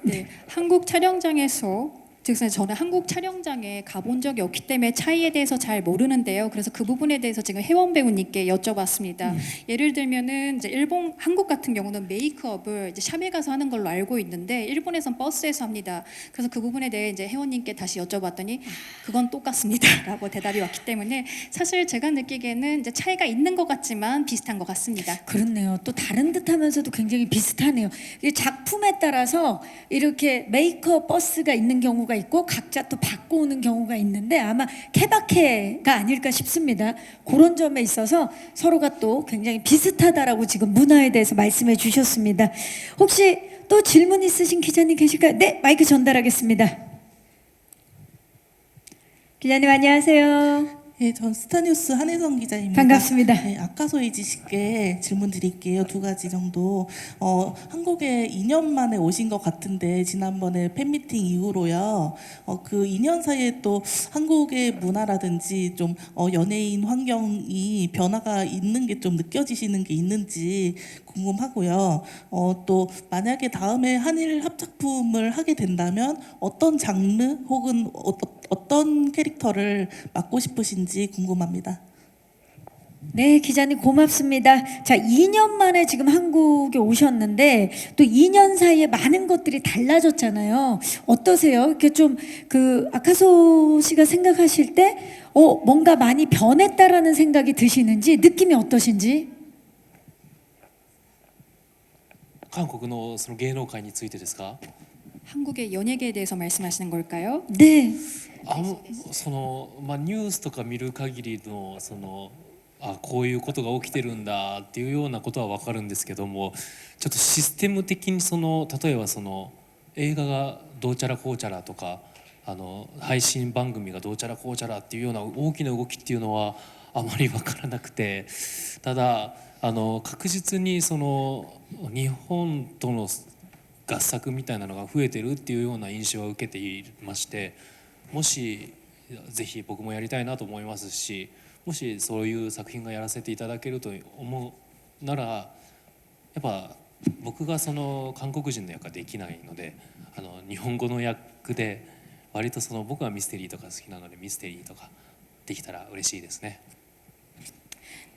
네, 한국 촬영장에서 즉 저는 한국 촬영장에 가본 적이 없기 때문에 차이에 대해서 잘 모르는데요. 그래서 그 부분에 대해서 지금 혜원 배우님께 여쭤봤습니다. 예를 들면은 이제 일본, 한국 같은 경우는 메이크업을 이제 샵에 가서 하는 걸로 알고 있는데 일본에선 버스에서 합니다. 그래서 그 부분에 대해 이제 혜원님께 다시 여쭤봤더니 그건 똑같습니다라고 대답이 왔기 때문에 사실 제가 느끼기에는 이제 차이가 있는 것 같지만 비슷한 것 같습니다. 그렇네요. 또 다른 듯하면서도 굉장히 비슷하네요. 이게 작품에 따라서 이렇게 메이크업 버스가 있는 경우가 있고 각자 또 바꿔 오는 경우가 있는데 아마 케바케가 아닐까 싶습니다. 그런 점에 있어서 서로가 또 굉장히 비슷하다라고 지금 문화에 대해서 말씀해 주셨습니다. 혹시 또 질문 있으신 기자님 계실까요? 네, 마이크 전달하겠습니다. 기자님 안녕하세요. 네, 전 스타뉴스 한혜성 기자입니다. 반갑습니다. 네, 아카소이지 씨께 질문 드릴게요. 두 가지 정도. 한국에 2년 만에 오신 것 같은데 지난번에 팬미팅 이후로요. 그 2년 사이에 또 한국의 문화라든지 좀 연예인 환경이 변화가 있는 게 좀 느껴지시는 게 있는지 궁금하고요. 또 만약에 다음에 한일 합작품을 하게 된다면 어떤 장르 혹은 어떤 캐릭터를 맡고 싶으신지 궁금합니다. 네, 기자님 고맙습니다. 자, 2년 만에 지금 한국에 오셨는데 또 2년 사이에 많은 것들이 달라졌잖아요. 어떠세요? 이렇게 좀 그 아카소 씨가 생각하실 때 뭔가 많이 변했다라는 생각이 드시는지 느낌이 어떠신지? 韓国のその芸能界についてですか？ 한국의 연예계에 대해서 말씀하시는 걸까요? 네. そのニュースとか見る限りのそのこういうことが起きてるんだっていうようなことは分かるんですけども、ちょっとシステム的に例えば映画がどうちゃらこうちゃらとか配信番組がどうちゃらこうちゃらっていうような大きな動きっていうのはあまり分からなくて、ただ確実に日本との合作みたいなのが増えてるっていうような印象を受けていまして、もしぜひ僕もやりたいなと思いますし、もしそういう作品がやらせていただけると思うなら、やっぱ僕が韓国人の役はできないので、日本語の役で割と僕はミステリーとか好きなのでミステリーとかできたら嬉しいですね。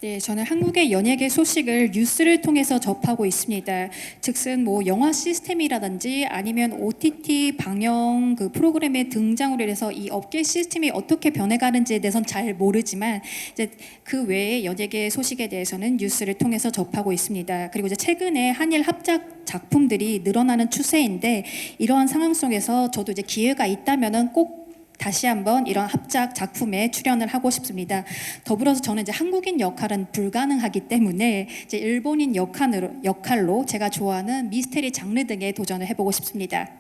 네, 저는 한국의 연예계 소식을 뉴스를 통해서 접하고 있습니다. 즉슨 뭐 영화 시스템이라든지 아니면 OTT 방영 그 프로그램의 등장으로 인해서 이 업계 시스템이 어떻게 변해가는지에 대해서는 잘 모르지만 이제 그 외의 연예계 소식에 대해서는 뉴스를 통해서 접하고 있습니다. 그리고 이제 최근에 한일 합작 작품들이 늘어나는 추세인데 이러한 상황 속에서 저도 이제 기회가 있다면은 꼭 다시 한번 이런 합작 작품에 출연을 하고 싶습니다. 더불어서 저는 이제 한국인 역할은 불가능하기 때문에 이제 일본인 역할로 제가 좋아하는 미스테리 장르 등에 도전을 해보고 싶습니다.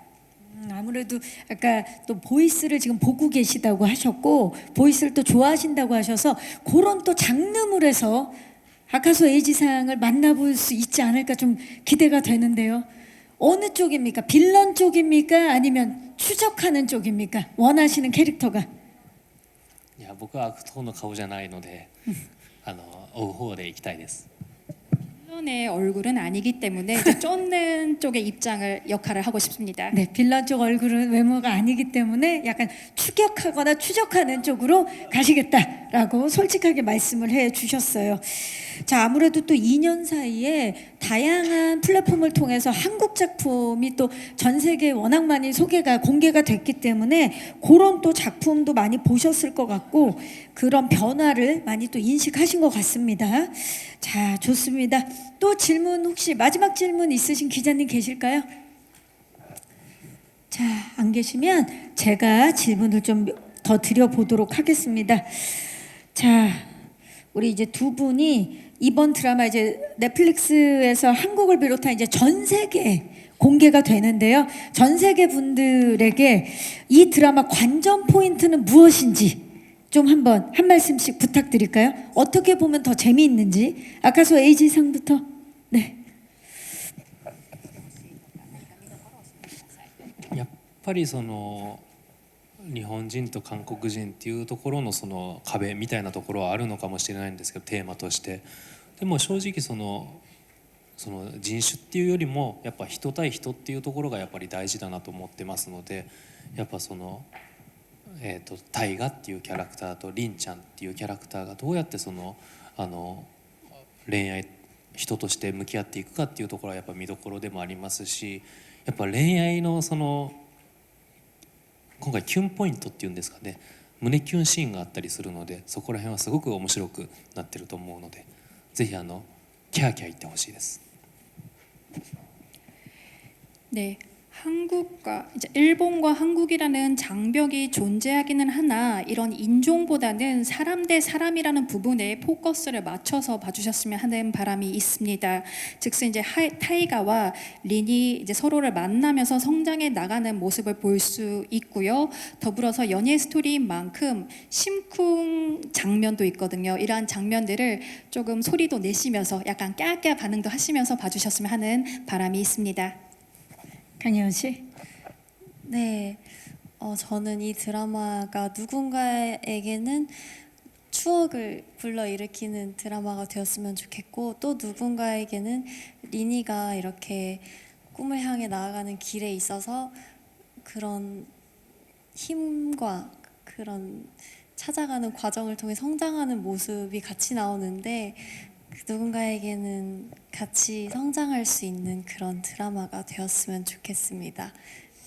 아무래도 아까 또 보이스를 지금 보고 계시다고 하셨고 보이스를 또 좋아하신다고 하셔서 그런 또 장르물에서 아카소 에이지상을 만나볼 수 있지 않을까 좀 기대가 되는데요. 어느 쪽입니까? 빌런 쪽입니까? 아니면 추적하는 쪽입니까? 원하시는 캐릭터가? いや、僕は悪党の顔じゃないので、追う方で行きたいです。 빌런의 얼굴은 아니기 때문에 이제 쫓는 쪽의 역할을 하고 싶습니다. 네, 빌런 쪽 얼굴은 외모가 아니기 때문에 약간 추격하거나 추적하는 쪽으로 가시겠다라고 솔직하게 말씀을 해 주셨어요. 자, 아무래도 또 2년 사이에 다양한 플랫폼을 통해서 한국 작품이 또 전 세계에 워낙 많이 공개가 됐기 때문에 그런 또 작품도 많이 보셨을 것 같고 그런 변화를 많이 또 인식하신 것 같습니다. 자, 좋습니다. 또 질문 혹시 마지막 질문 있으신 기자님 계실까요? 자, 안 계시면 제가 질문을 좀 더 드려보도록 하겠습니다. 자, 우리 이제 두 분이 이번 드라마 이제 넷플릭스에서 한국을 비롯한 이제 전 세계 공개가 되는데요. 전 세계 분들에게 이 드라마 관전 포인트는 무엇인지 좀 한번 한 말씀씩 부탁드릴까요? 어떻게 보면 더 재미있는지. 아카소 에이지상부터. 네. やっぱりその日本人と韓国人っていうところのその壁みたいなところはあるのかもしれないんですけど、テーマとして。でも正直その人種っていうよりもやっぱ人対人っていうところがやっぱり大事だなと思ってますので、やっぱその大河っていうキャラクターと凛ちゃんっていうキャラクターがどうやってその恋愛人として向き合っていくかっていうところはやっぱ見どころでもありますし、やっぱ恋愛のその今回キュンポイントっていうんですかね、胸キュンシーンがあったりするので、そこら辺はすごく面白くなってると思うので、ぜひキャーキャー言ってほしいです。 네, 한국과 이제 일본과 한국이라는 장벽이 존재하기는 하나 이런 인종보다는 사람 대 사람이라는 부분에 포커스를 맞춰서 봐주셨으면 하는 바람이 있습니다. 즉슨 이제 타이가와 린이 이제 서로를 만나면서 성장해 나가는 모습을 볼 수 있고요. 더불어서 연예 스토리인 만큼 심쿵 장면도 있거든요. 이러한 장면들을 조금 소리도 내시면서 약간 깨깨 반응도 하시면서 봐주셨으면 하는 바람이 있습니다. 강혜원 씨. 네, 저는 이 드라마가 누군가에게는 추억을 불러일으키는 드라마가 되었으면 좋겠고, 또 누군가에게는 리니가 이렇게 꿈을 향해 나아가는 길에 있어서 그런 힘과 그런 찾아가는 과정을 통해 성장하는 모습이 같이 나오는데, 누군가에게는 같이 성장할 수 있는 그런 드라마가 되었으면 좋겠습니다.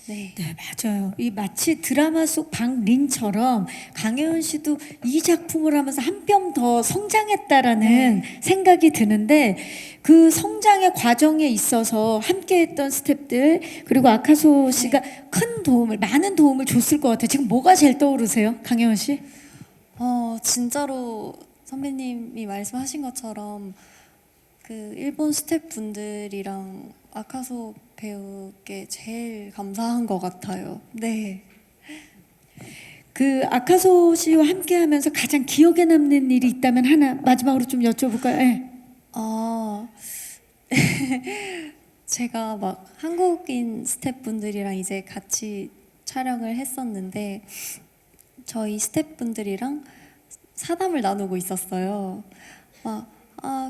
네. 네, 맞아요. 이 마치 드라마 속 박린처럼 강혜원 씨도 이 작품을 하면서 한 뼘 더 성장했다라는 생각이 드는데, 그 성장의 과정에 있어서 함께했던 스태프들 그리고 아카소 씨가 많은 도움을 줬을 것 같아요. 지금 뭐가 제일 떠오르세요, 강혜원 씨? 진짜로 선배님이 말씀하신 것처럼 그 일본 스태프분들이랑 아카소 배우께 제일 감사한 것 같아요. 네. 그 아카소 씨와 함께하면서 가장 기억에 남는 일이 있다면 하나 마지막으로 좀 여쭤볼까요? 네. 제가 막 한국인 스태프분들이랑 이제 같이 촬영을 했었는데 저희 스태프분들이랑 사담을 나누고 있었어요.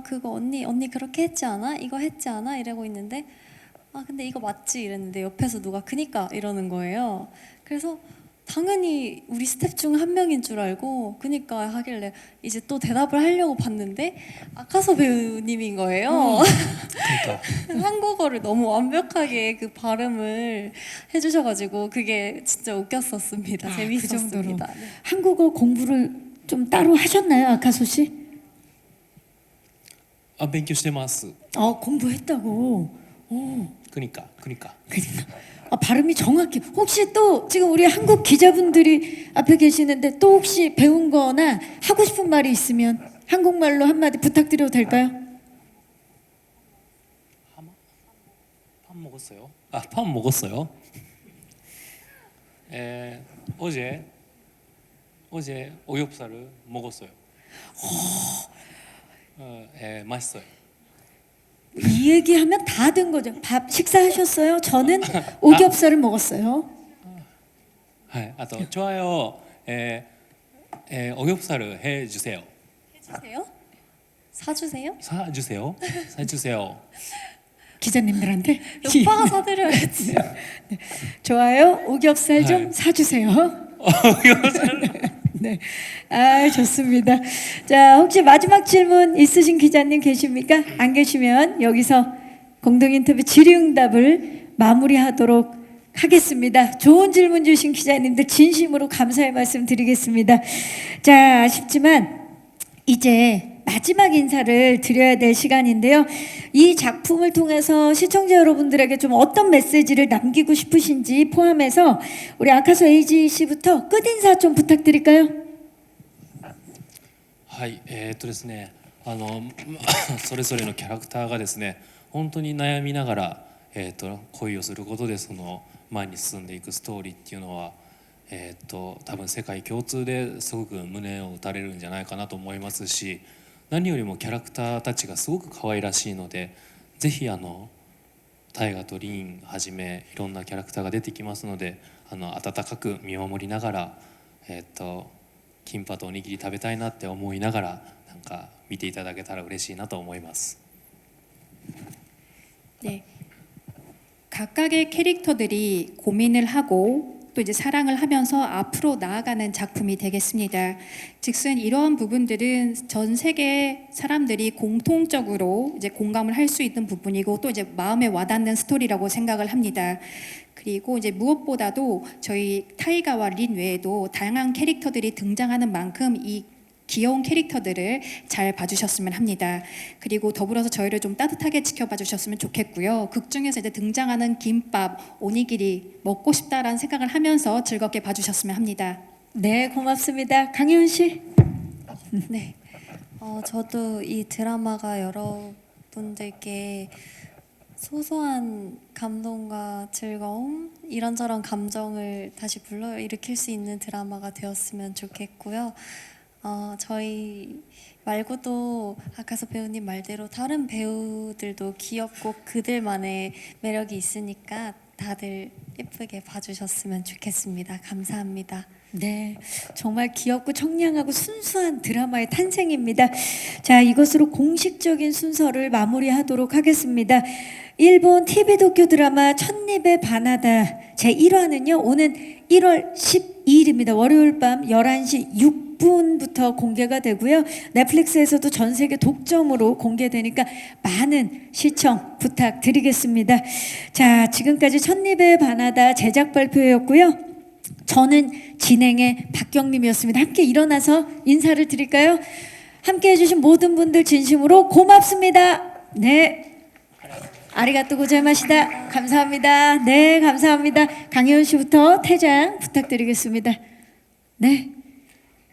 그거 언니 그렇게 했지 않아? 이거 했지 않아? 이러고 있는데 근데 이거 맞지? 이랬는데 옆에서 누가 그니까 이러는 거예요. 그래서 당연히 우리 스태프 중 한 명인 줄 알고 그니까 하길래 이제 또 대답을 하려고 봤는데 아카소 배우님인 거예요. 그러니까 한국어를 너무 완벽하게 그 발음을 해주셔가지고 그게 진짜 웃겼었습니다. 재밌었습니다. 그 정도로. 네. 한국어 공부를 좀 따로 하셨나요, 아카소 씨? 勉強してます。 공부했다고. 그니까. 그러니까 발음이 정확해. 혹시 또 지금 우리 한국 기자분들이 앞에 계시는데 또 혹시 배운 거나 하고 싶은 말이 있으면 한국말로 한마디 부탁드려도 될까요? 밥 먹었어요? 밥 먹었어요? 어제 오겹살을 먹었어요. 맛있어요. 이 얘기하면 다 된 거죠. 밥 식사하셨어요? 저는 오겹살을 먹었어요. はい、あと좋아요. 오겹살을 해주세요. 해주세요? 사주세요? 사주세요. 기자님들한테 오빠가 사드려야지. 좋아요. 오겹살 좀 사주세요. 오겹살. 네. 아, 좋습니다. 자, 혹시 마지막 질문 있으신 기자님 계십니까? 안 계시면 여기서 공동 인터뷰 질의응답을 마무리하도록 하겠습니다. 좋은 질문 주신 기자님들 진심으로 감사의 말씀 드리겠습니다. 자, 아쉽지만 이제 마지막 인사를 드려야 될 시간인데요. 이 작품을 통해서 시청자 여러분들에게 좀 어떤 메시지를 남기고 싶으신지 포함해서 우리 아카소 에이지 씨부터 끝인사 좀 부탁드릴까요? はいですねそれぞれのキャラクターがですね本当に悩みながら、恋をすることでその前に進んでいくストーリーっていうのは、多分世界共通ですごく胸を打たれるんじゃないかなと思いますし、何よりもキャラクターたちがすごく可愛らしいので、ぜひ大河とリンはじめいろんなキャラクターが出てきますので、温かく見守りながら、キンパとおにぎり食べたいなって思いながらなんか見ていただけたら嬉しいなと思います。 네. 각각의 캐릭터들이 고민을 하고 또 이제 사랑을 하면서 앞으로 나아가는 작품이 되겠습니다. 즉슨 이러한 부분들은 전 세계 사람들이 공통적으로 이제 공감을 할 수 있는 부분이고 또 이제 마음에 와닿는 스토리라고 생각을 합니다. 그리고 이제 무엇보다도 저희 타이가와 린 외에도 다양한 캐릭터들이 등장하는 만큼 이 귀여운 캐릭터들을 잘 봐주셨으면 합니다. 그리고 더불어서 저희를 좀 따뜻하게 지켜봐 주셨으면 좋겠고요. 극 중에서 이제 등장하는 김밥, 오니기리 먹고 싶다라는 생각을 하면서 즐겁게 봐주셨으면 합니다. 네, 고맙습니다. 강혜은 씨. 네. 저도 이 드라마가 여러분들께 소소한 감동과 즐거움, 이런저런 감정을 다시 불러일으킬 수 있는 드라마가 되었으면 좋겠고요. 저희 말고도 아카소 배우님 말대로 다른 배우들도 귀엽고 그들만의 매력이 있으니까 다들 예쁘게 봐주셨으면 좋겠습니다. 감사합니다. 네, 정말 귀엽고 청량하고 순수한 드라마의 탄생입니다. 자, 이것으로 공식적인 순서를 마무리하도록 하겠습니다. 일본 TV 도쿄 드라마 첫입의 바나다 제1화는요, 오는 1월 12일입니다. 월요일 밤 11시 6분부터 공개가 되고요. 넷플릭스에서도 전 세계 독점으로 공개되니까 많은 시청 부탁드리겠습니다. 자, 지금까지 첫입의 바나다 제작 발표였고요. 저는 진행의 박경림이었습니다. 함께 일어나서 인사를 드릴까요? 함께 해주신 모든 분들 진심으로 고맙습니다. 네. 아리가또 고자이마시다. 감사합니다. 네, 감사합니다. 강혜원 씨부터 퇴장 부탁드리겠습니다. 네.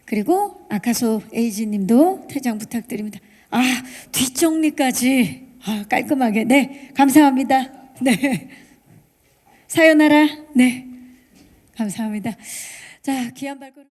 그리고 아카소 에이지 님도 퇴장 부탁드립니다. 아, 뒷정리까지 깔끔하게. 네, 감사합니다. 네. 사요나라. 네. 감사합니다. 자, 귀한 발걸음.